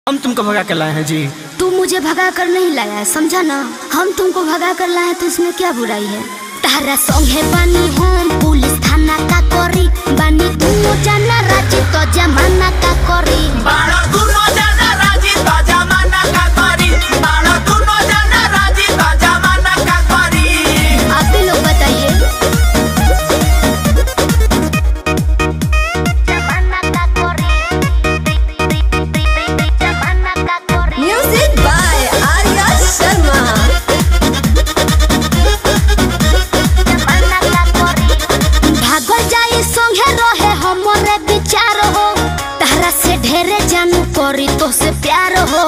हम तुमको भगा कर लाए हैं जी। तू मुझे भगा कर नहीं लाया है, समझा ना। हम तुमको भगा कर लाए तो इसमें क्या बुराई है। तारा संग है बानी हम पुलिस थाना का करी बानी तू जाना राजी तो जमाना का करी बाड़ा तू जाना राजी तो जमाना का करी बाड़ा तू जाना राजी तो जमाना का करी। आप भी लोग बताइए। जमाना का करी जमाना का करी। Music by Arya Sharma. भागल जाई संगे रहे हमरे विचार हो तारा से ढेरे जानू करी तो से प्यार हो।